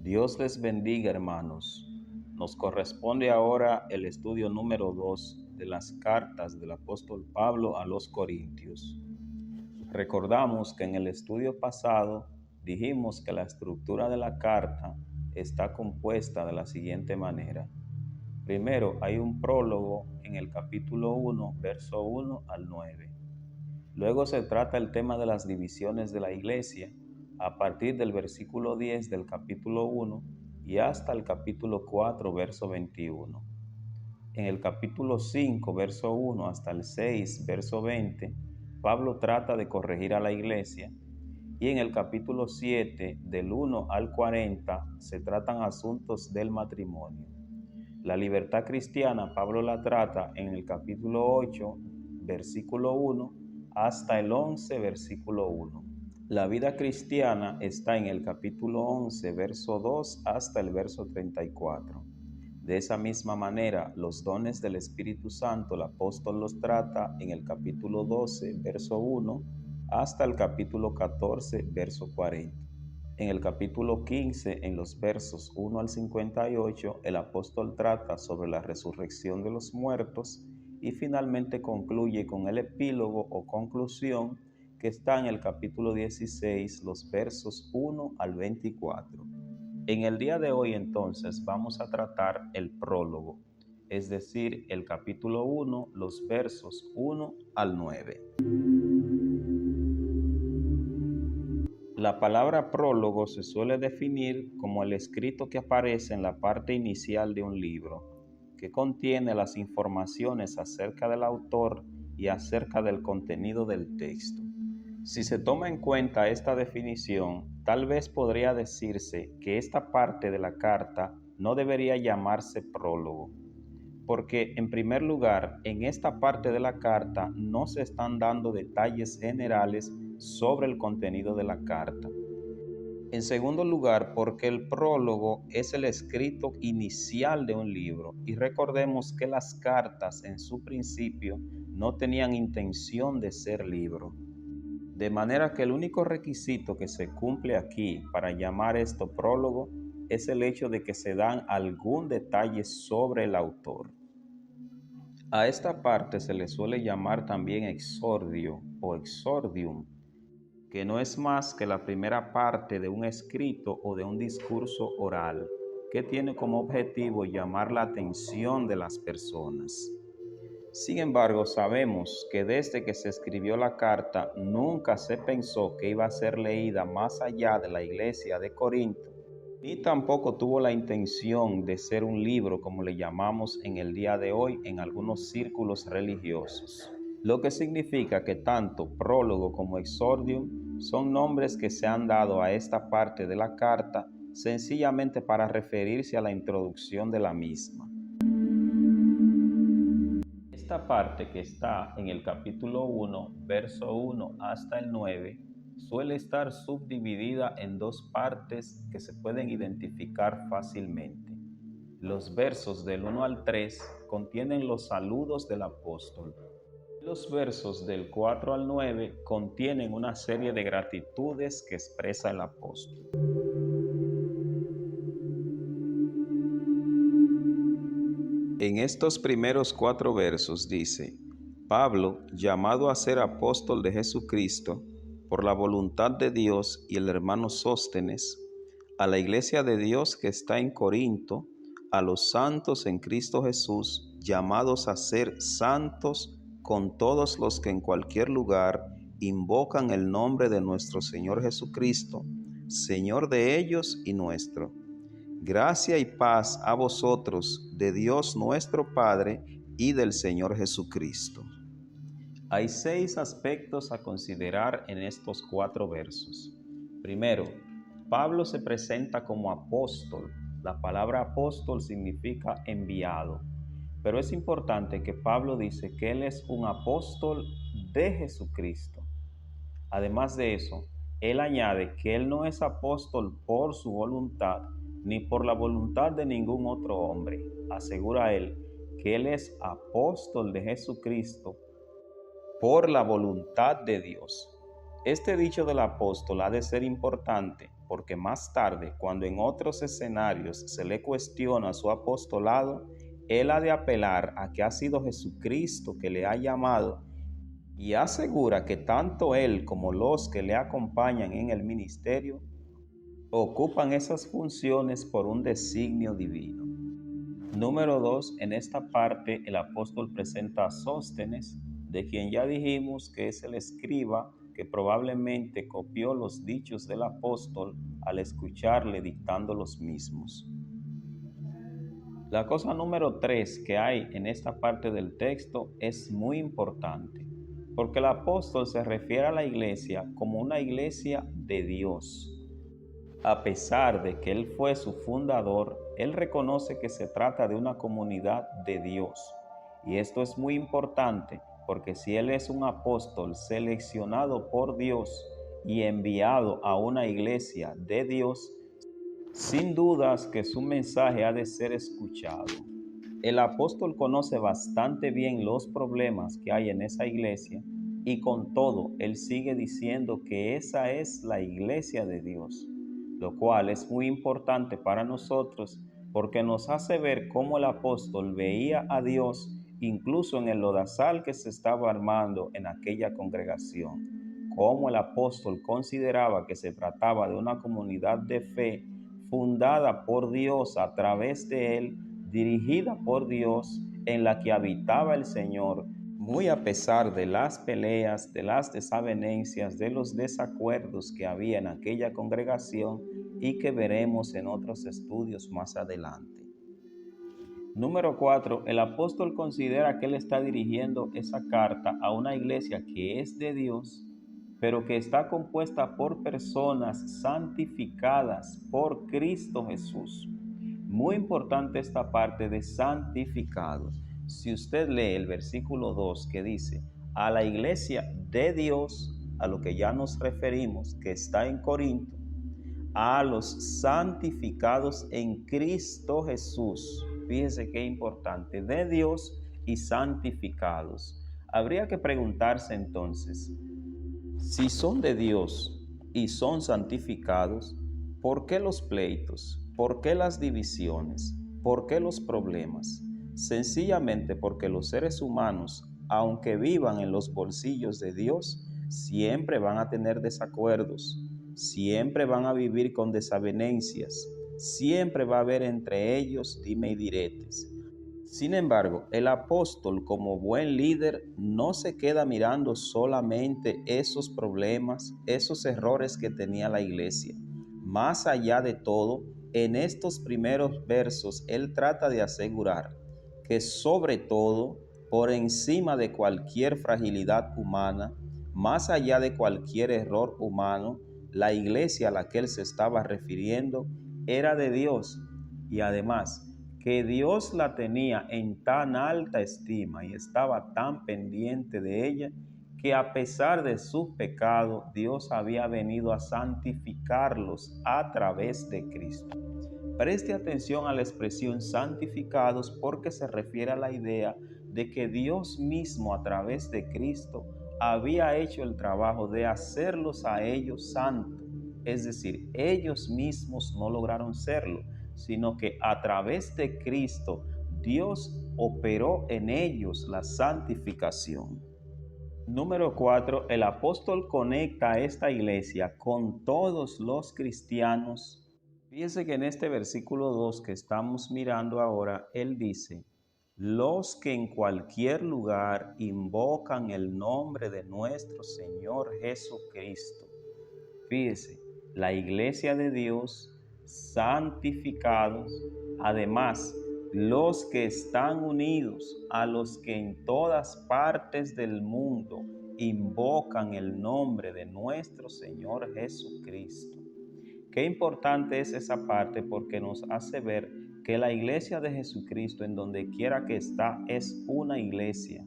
Dios les bendiga, hermanos. Nos corresponde ahora el estudio número 2 de las cartas del apóstol Pablo a los Corintios. Recordamos que en el estudio pasado dijimos que la estructura de la carta está compuesta de la siguiente manera. Primero hay un prólogo en el capítulo 1, verso 1 al 9. Luego se trata el tema de las divisiones de la iglesia a partir del versículo 10 del capítulo 1 y hasta el capítulo 4, verso 21. En el capítulo 5, verso 1 hasta el 6, verso 20, Pablo trata de corregir a la iglesia, y en el capítulo 7, del 1 al 40, se tratan asuntos del matrimonio. La libertad cristiana, Pablo la trata en el capítulo 8, versículo 1, hasta el 11, versículo 1. La vida cristiana está en el capítulo 11, verso 2, hasta el verso 34. De esa misma manera, los dones del Espíritu Santo, el apóstol los trata en el capítulo 12, verso 1, hasta el capítulo 14, verso 40. En el capítulo 15, en los versos 1 al 58, el apóstol trata sobre la resurrección de los muertos y finalmente concluye con el epílogo o conclusión que está en el capítulo 16, los versos 1 al 24. En el día de hoy entonces vamos a tratar el prólogo, es decir, el capítulo 1, los versos 1 al 9. La palabra prólogo se suele definir como el escrito que aparece en la parte inicial de un libro, que contiene las informaciones acerca del autor y acerca del contenido del texto. Si se toma en cuenta esta definición, tal vez podría decirse que esta parte de la carta no debería llamarse prólogo, porque en primer lugar, en esta parte de la carta no se están dando detalles generales sobre el contenido de la carta. En segundo lugar, porque el prólogo es el escrito inicial de un libro, y recordemos que las cartas en su principio no tenían intención de ser libro. De manera que el único requisito que se cumple aquí para llamar esto prólogo es el hecho de que se dan algún detalle sobre el autor. A esta parte se le suele llamar también exordio o exordium, que no es más que la primera parte de un escrito o de un discurso oral, que tiene como objetivo llamar la atención de las personas. Sin embargo, sabemos que desde que se escribió la carta nunca se pensó que iba a ser leída más allá de la iglesia de Corinto, ni tampoco tuvo la intención de ser un libro como le llamamos en el día de hoy en algunos círculos religiosos. Lo que significa que tanto prólogo como exordium son nombres que se han dado a esta parte de la carta sencillamente para referirse a la introducción de la misma. Esta parte que está en el capítulo 1, verso 1 hasta el 9, suele estar subdividida en dos partes que se pueden identificar fácilmente. Los versos del 1 al 3 contienen los saludos del apóstol. Los versos del 4 al 9 contienen una serie de gratitudes que expresa el apóstol. En estos primeros 4 versos dice: Pablo, llamado a ser apóstol de Jesucristo, por la voluntad de Dios, y el hermano Sóstenes, a la iglesia de Dios que está en Corinto, a los santos en Cristo Jesús, llamados a ser santos con todos los que en cualquier lugar invocan el nombre de nuestro Señor Jesucristo, Señor de ellos y nuestro. Gracia y paz a vosotros de Dios nuestro Padre y del Señor Jesucristo. Hay 6 aspectos a considerar en estos 4 versos. Primero, Pablo se presenta como apóstol. La palabra apóstol significa enviado, pero es importante que Pablo dice que él es un apóstol de Jesucristo. Además de eso, él añade que él no es apóstol por su voluntad, ni por la voluntad de ningún otro hombre. Asegura él que él es apóstol de Jesucristo por la voluntad de Dios. Este dicho del apóstol ha de ser importante, porque más tarde, cuando en otros escenarios se le cuestiona su apostolado, él ha de apelar a que ha sido Jesucristo que le ha llamado y asegura que tanto él como los que le acompañan en el ministerio ocupan esas funciones por un designio divino. Número 2, en esta parte el apóstol presenta a Sóstenes, de quien ya dijimos que es el escriba que probablemente copió los dichos del apóstol al escucharle dictando los mismos. La cosa número 3 que hay en esta parte del texto es muy importante, porque el apóstol se refiere a la iglesia como una iglesia de Dios. A pesar de que él fue su fundador, él reconoce que se trata de una comunidad de Dios. Y esto es muy importante porque si él es un apóstol seleccionado por Dios y enviado a una iglesia de Dios, sin dudas que su mensaje ha de ser escuchado. El apóstol conoce bastante bien los problemas que hay en esa iglesia y con todo él sigue diciendo que esa es la iglesia de Dios, lo cual es muy importante para nosotros porque nos hace ver cómo el apóstol veía a Dios incluso en el lodazal que se estaba armando en aquella congregación, cómo el apóstol consideraba que se trataba de una comunidad de fe fundada por Dios a través de él, dirigida por Dios, en la que habitaba el Señor, muy a pesar de las peleas, de las desavenencias, de los desacuerdos que había en aquella congregación y que veremos en otros estudios más adelante. Número 4, el apóstol considera que él está dirigiendo esa carta a una iglesia que es de Dios, pero que está compuesta por personas santificadas por Cristo Jesús. Muy importante esta parte de santificados. Si usted lee el versículo 2 que dice, a la iglesia de Dios, a lo que ya nos referimos, que está en Corinto, a los santificados en Cristo Jesús. Fíjese qué importante, de Dios y santificados. Habría que preguntarse entonces, si son de Dios y son santificados, ¿por qué los pleitos? ¿Por qué las divisiones? ¿Por qué los problemas? Sencillamente porque los seres humanos, aunque vivan en los bolsillos de Dios, siempre van a tener desacuerdos, siempre van a vivir con desavenencias, siempre va a haber entre ellos dime y diretes. Sin embargo, el apóstol como buen líder no se queda mirando solamente esos problemas, esos errores que tenía la iglesia. Más allá de todo, en estos primeros versos, él trata de asegurar que sobre todo, por encima de cualquier fragilidad humana, más allá de cualquier error humano, la iglesia a la que él se estaba refiriendo era de Dios y además que Dios la tenía en tan alta estima y estaba tan pendiente de ella que a pesar de su pecado, Dios había venido a santificarlos a través de Cristo. Preste atención a la expresión santificados porque se refiere a la idea de que Dios mismo a través de Cristo había hecho el trabajo de hacerlos a ellos santos. Es decir, ellos mismos no lograron serlo, sino que a través de Cristo Dios operó en ellos la santificación. Número 4, el apóstol conecta a esta iglesia con todos los cristianos. Fíjense que en este versículo 2 que estamos mirando ahora, él dice, los que en cualquier lugar invocan el nombre de nuestro Señor Jesucristo. Fíjese, la iglesia de Dios, santificados, además los que están unidos a los que en todas partes del mundo invocan el nombre de nuestro Señor Jesucristo. Qué importante es esa parte porque nos hace ver que la iglesia de Jesucristo en donde quiera que está es una iglesia,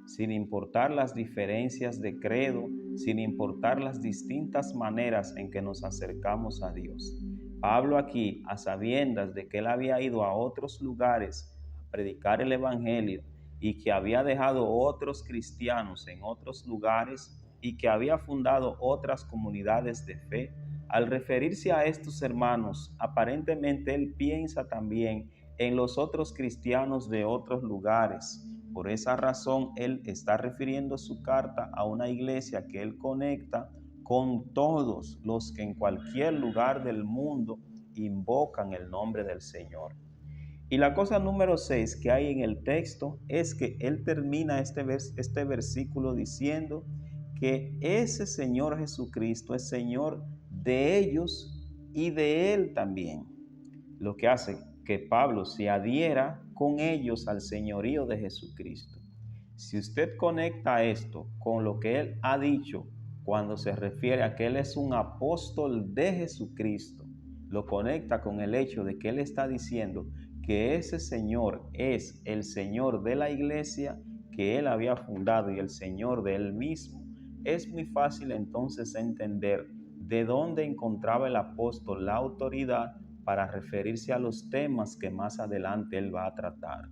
sin importar las diferencias de credo, sin importar las distintas maneras en que nos acercamos a Dios. Pablo aquí, a sabiendas de que él había ido a otros lugares a predicar el evangelio y que había dejado otros cristianos en otros lugares y que había fundado otras comunidades de fe, Al referirse a estos hermanos, aparentemente él piensa también en los otros cristianos de otros lugares. Por esa razón, él está refiriendo su carta a una iglesia que él conecta con todos los que en cualquier lugar del mundo invocan el nombre del Señor. Y la cosa número 6 que hay en el texto es que él termina este versículo diciendo que ese Señor Jesucristo es Señor de ellos y de él también, lo que hace que Pablo se adhiera con ellos al señorío de Jesucristo. Si usted conecta esto con lo que él ha dicho cuando se refiere a que él es un apóstol de Jesucristo, lo conecta con el hecho de que él está diciendo que ese Señor es el Señor de la iglesia que él había fundado y el Señor de él mismo, es muy fácil entonces entender de dónde encontraba el apóstol la autoridad para referirse a los temas que más adelante él va a tratar.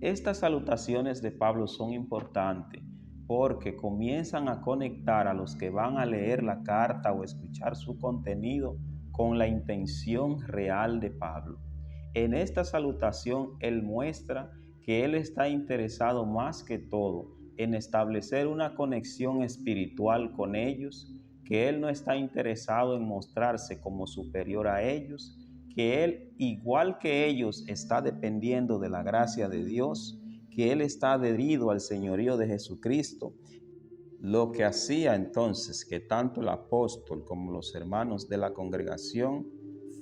Estas salutaciones de Pablo son importantes porque comienzan a conectar a los que van a leer la carta o escuchar su contenido con la intención real de Pablo. En esta salutación él muestra que él está interesado más que todo en establecer una conexión espiritual con ellos, que él no está interesado en mostrarse como superior a ellos, que él, igual que ellos, está dependiendo de la gracia de Dios, que él está adherido al señorío de Jesucristo, lo que hacía entonces que tanto el apóstol como los hermanos de la congregación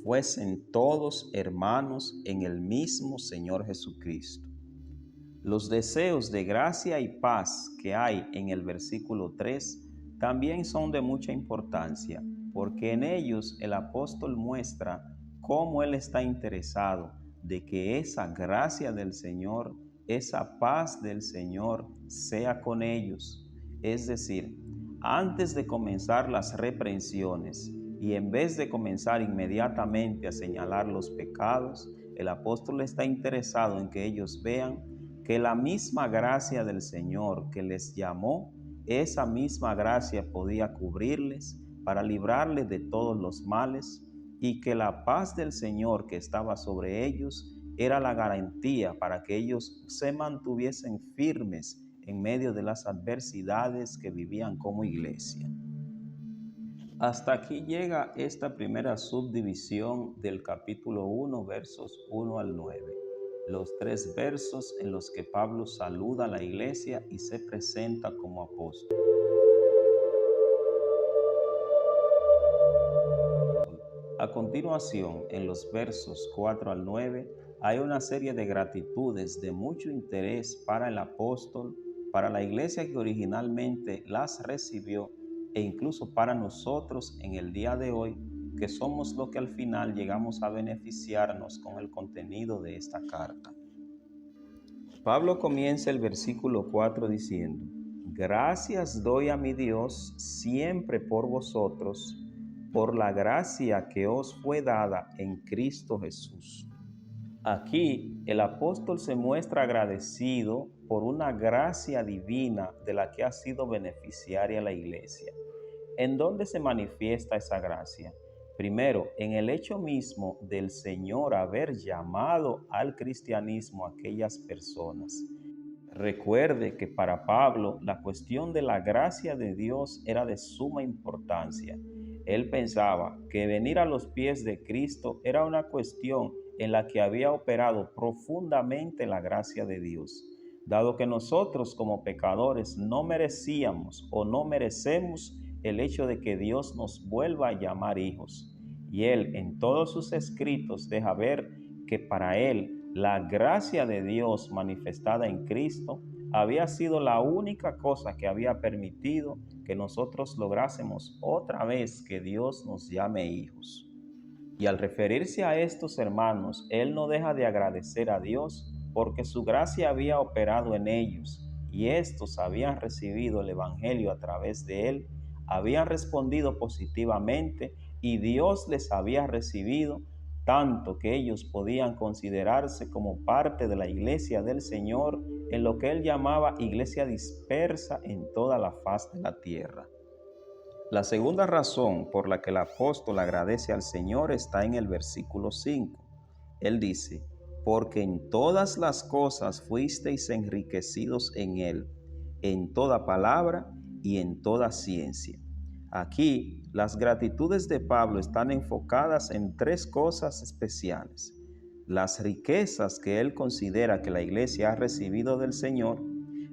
fuesen todos hermanos en el mismo Señor Jesucristo. Los deseos de gracia y paz que hay en el versículo 3 también son de mucha importancia, porque en ellos el apóstol muestra cómo él está interesado de que esa gracia del Señor, esa paz del Señor sea con ellos. Es decir, antes de comenzar las reprensiones y en vez de comenzar inmediatamente a señalar los pecados, el apóstol está interesado en que ellos vean que la misma gracia del Señor que les llamó, esa misma gracia podía cubrirles para librarles de todos los males, y que la paz del Señor que estaba sobre ellos era la garantía para que ellos se mantuviesen firmes en medio de las adversidades que vivían como iglesia. Hasta aquí llega esta primera subdivisión del capítulo 1, versos 1 al 9. Los 3 versos en los que Pablo saluda a la iglesia y se presenta como apóstol. A continuación, en los versos 4 al 9, hay una serie de gratitudes de mucho interés para el apóstol, para la iglesia que originalmente las recibió e incluso para nosotros en el día de hoy, que somos los que al final llegamos a beneficiarnos con el contenido de esta carta. Pablo comienza el versículo 4 diciendo: Gracias doy a mi Dios siempre por vosotros, por la gracia que os fue dada en Cristo Jesús. Aquí el apóstol se muestra agradecido por una gracia divina de la que ha sido beneficiaria la iglesia. ¿En dónde se manifiesta esa gracia? Primero, en el hecho mismo del Señor haber llamado al cristianismo a aquellas personas. Recuerde que para Pablo la cuestión de la gracia de Dios era de suma importancia. Él pensaba que venir a los pies de Cristo era una cuestión en la que había operado profundamente la gracia de Dios, dado que nosotros como pecadores no merecíamos o no merecemos el hecho de que Dios nos vuelva a llamar hijos. Y él en todos sus escritos deja ver que para él la gracia de Dios manifestada en Cristo había sido la única cosa que había permitido que nosotros lográsemos otra vez que Dios nos llame hijos. Y al referirse a estos hermanos, él no deja de agradecer a Dios porque su gracia había operado en ellos y estos habían recibido el evangelio a través de él, habían respondido positivamente y Dios les había recibido tanto que ellos podían considerarse como parte de la iglesia del Señor en lo que él llamaba iglesia dispersa en toda la faz de la tierra. La segunda razón por la que el apóstol agradece al Señor está en el versículo 5. Él dice, porque en todas las cosas fuisteis enriquecidos en Él, en toda palabra y en toda ciencia. Aquí, las gratitudes de Pablo están enfocadas en tres cosas especiales. Las riquezas que él considera que la iglesia ha recibido del Señor.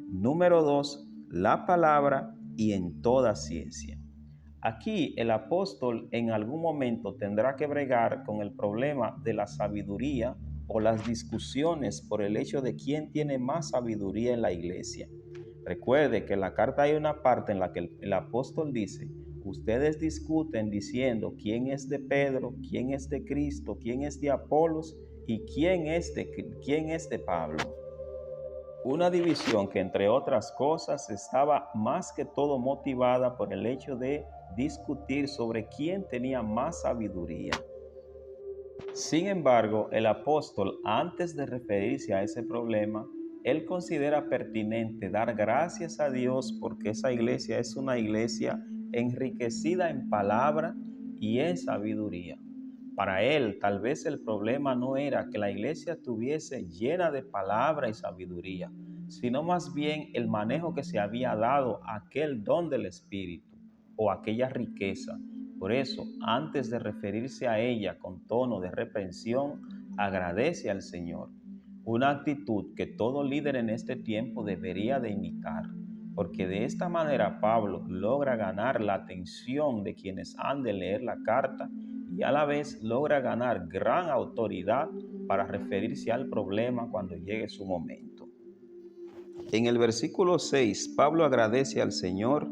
Número 2, la palabra y en toda ciencia. Aquí el apóstol en algún momento tendrá que bregar con el problema de la sabiduría o las discusiones por el hecho de quién tiene más sabiduría en la iglesia. Recuerde que en la carta hay una parte en la que el apóstol dice, ustedes discuten diciendo quién es de Pedro, quién es de Cristo, quién es de Apolos y quién es de Pablo. Una división que, entre otras cosas, estaba más que todo motivada por el hecho de discutir sobre quién tenía más sabiduría. Sin embargo, el apóstol, antes de referirse a ese problema, él considera pertinente dar gracias a Dios porque esa iglesia es una iglesia enriquecida en palabra y en sabiduría. Para él, tal vez el problema no era que la iglesia estuviese llena de palabra y sabiduría, sino más bien el manejo que se había dado a aquel don del Espíritu o aquella riqueza. Por eso, antes de referirse a ella con tono de reprensión, agradece al Señor. Una actitud que todo líder en este tiempo debería de imitar, porque de esta manera Pablo logra ganar la atención de quienes han de leer la carta y a la vez logra ganar gran autoridad para referirse al problema cuando llegue su momento. En el versículo 6, Pablo agradece al Señor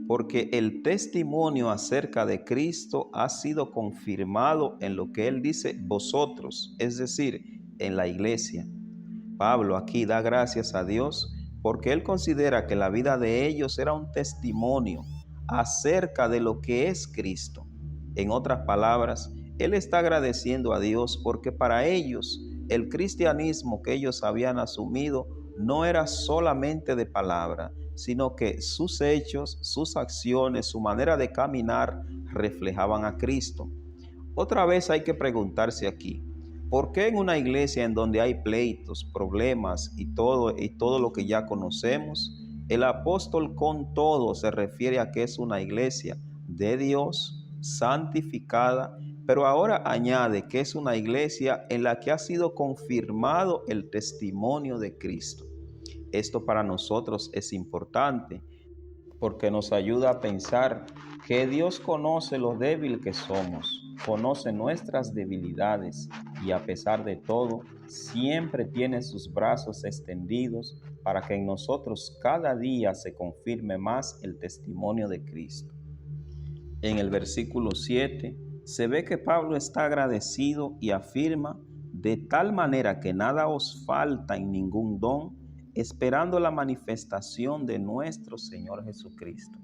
porque el testimonio acerca de Cristo ha sido confirmado en lo que él dice vosotros, es decir, en la iglesia. Pablo aquí da gracias a Dios porque él considera que la vida de ellos era un testimonio acerca de lo que es Cristo. En otras palabras, él está agradeciendo a Dios porque para ellos el cristianismo que ellos habían asumido no era solamente de palabra, sino que sus hechos, sus acciones, su manera de caminar reflejaban a Cristo. Otra vez hay que preguntarse aquí, ¿por qué en una iglesia en donde hay pleitos, problemas y todo lo que ya conocemos, el apóstol con todo se refiere a que es una iglesia de Dios, santificada, pero ahora añade que es una iglesia en la que ha sido confirmado el testimonio de Cristo? Esto para nosotros es importante porque nos ayuda a pensar que Dios conoce lo débil que somos, conoce nuestras debilidades y a pesar de todo, siempre tiene sus brazos extendidos para que en nosotros cada día se confirme más el testimonio de Cristo. En el versículo 7 se ve que Pablo está agradecido y afirma, de tal manera que nada os falta en ningún don, esperando la manifestación de nuestro Señor Jesucristo.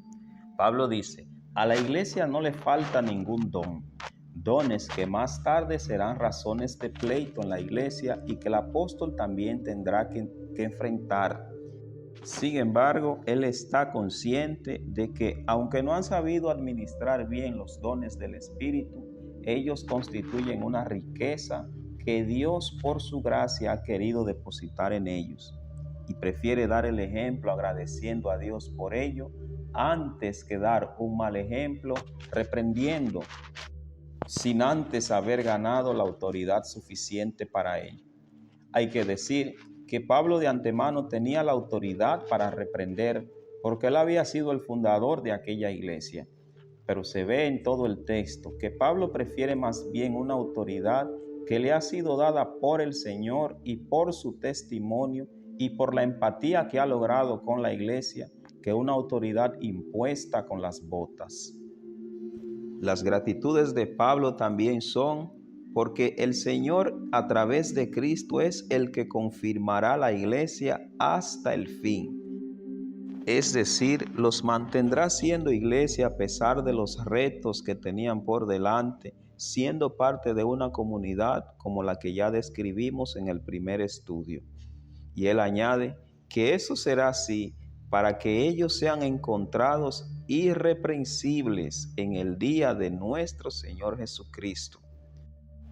Pablo dice, a la iglesia no le falta ningún don, dones que más tarde serán razones de pleito en la iglesia y que el apóstol también tendrá que enfrentar. Sin embargo, él está consciente de que, aunque no han sabido administrar bien los dones del Espíritu, ellos constituyen una riqueza que Dios por su gracia ha querido depositar en ellos y prefiere dar el ejemplo agradeciendo a Dios por ello antes que dar un mal ejemplo reprendiendo sin antes haber ganado la autoridad suficiente para ello. Hay que decir que Pablo de antemano tenía la autoridad para reprender porque él había sido el fundador de aquella iglesia. Pero se ve en todo el texto que Pablo prefiere más bien una autoridad que le ha sido dada por el Señor y por su testimonio y por la empatía que ha logrado con la iglesia que una autoridad impuesta con las botas. Las gratitudes de Pablo también son porque el Señor a través de Cristo es el que confirmará la iglesia hasta el fin. Es decir, los mantendrá siendo iglesia a pesar de los retos que tenían por delante, siendo parte de una comunidad como la que ya describimos en el primer estudio. Y él añade que eso será así para que ellos sean encontrados irreprensibles en el día de nuestro Señor Jesucristo.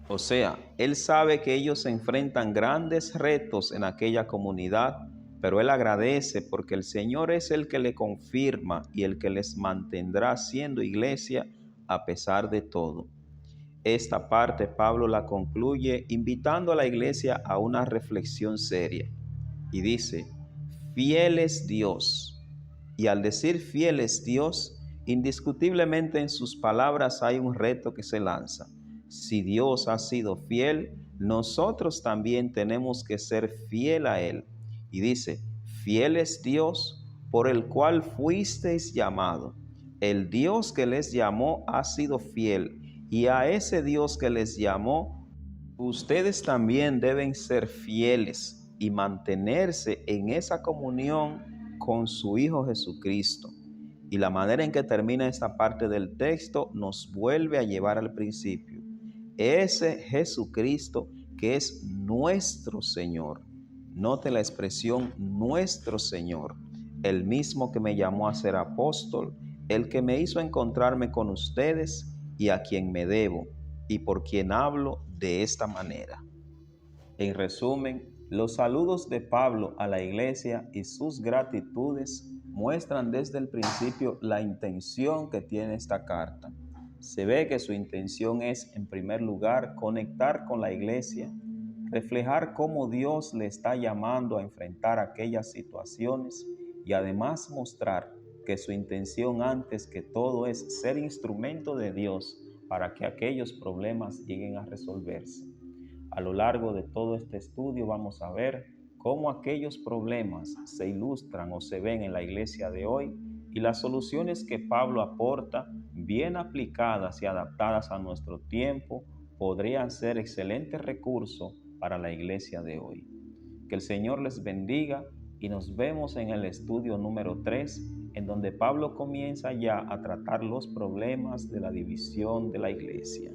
O sea, Él sabe que ellos se enfrentan grandes retos en aquella comunidad, pero Él agradece porque el Señor es el que le confirma y el que les mantendrá siendo iglesia a pesar de todo. Esta parte Pablo la concluye invitando a la iglesia a una reflexión seria y dice: fiel es Dios. Y al decir fiel es Dios, indiscutiblemente en sus palabras hay un reto que se lanza. Si Dios ha sido fiel, nosotros también tenemos que ser fiel a Él. Y dice: fiel es Dios por el cual fuisteis llamado. El Dios que les llamó ha sido fiel, y a ese Dios que les llamó, ustedes también deben ser fieles y mantenerse en esa comunión con su Hijo Jesucristo. Y la manera en que termina esta parte del texto nos vuelve a llevar al principio. Ese Jesucristo que es nuestro Señor. Note la expresión nuestro Señor. El mismo que me llamó a ser apóstol, el que me hizo encontrarme con ustedes y a quien me debo y por quien hablo de esta manera. En resumen, los saludos de Pablo a la iglesia y sus gratitudes muestran desde el principio la intención que tiene esta carta. Se ve que su intención es, en primer lugar, conectar con la iglesia, reflejar cómo Dios le está llamando a enfrentar aquellas situaciones y además mostrar que su intención antes que todo es ser instrumento de Dios para que aquellos problemas lleguen a resolverse. A lo largo de todo este estudio vamos a ver cómo aquellos problemas se ilustran o se ven en la iglesia de hoy y las soluciones que Pablo aporta, bien aplicadas y adaptadas a nuestro tiempo, podrían ser excelentes recursos para la iglesia de hoy. Que el Señor les bendiga y nos vemos en el estudio número 3, en donde Pablo comienza ya a tratar los problemas de la división de la iglesia.